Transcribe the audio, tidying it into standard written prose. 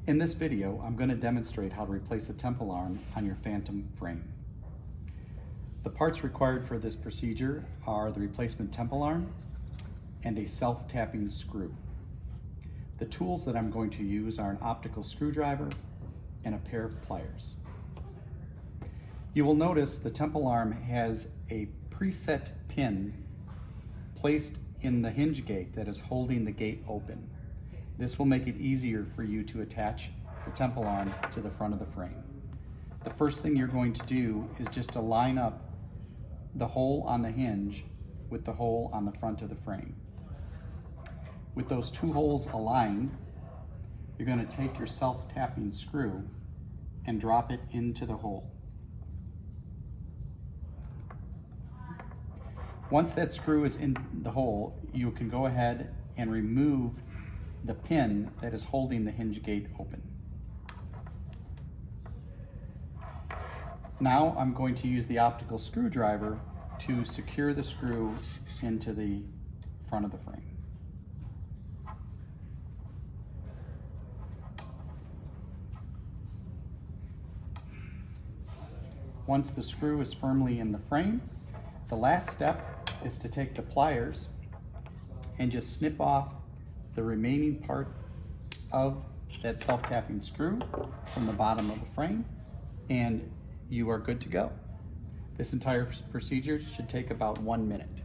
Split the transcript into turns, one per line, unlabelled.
In this video, I'm going to demonstrate how to replace a temple arm on your Phantom frame. The parts required for this procedure are the replacement temple arm and a self-tapping screw. The tools that I'm going to use are an optical screwdriver and a pair of pliers. You will notice the temple arm has a preset pin placed in the hinge gate that is holding the gate open. This will make it easier for you to attach the temple arm to the front of the frame. The first thing you're going to do is just to line up the hole on the hinge with the hole on the front of the frame. With those two holes aligned, you're going to take your self-tapping screw and drop it into the hole. Once that screw is in the hole, you can go ahead and remove the pin that is holding the hinge gate open. Now I'm going to use the optical screwdriver to secure the screw into the front of the frame. Once the screw is firmly in the frame, the last step is to take the pliers and just snip off the remaining part of that self-tapping screw from the bottom of the frame, and you are good to go. This entire procedure should take about 1 minute.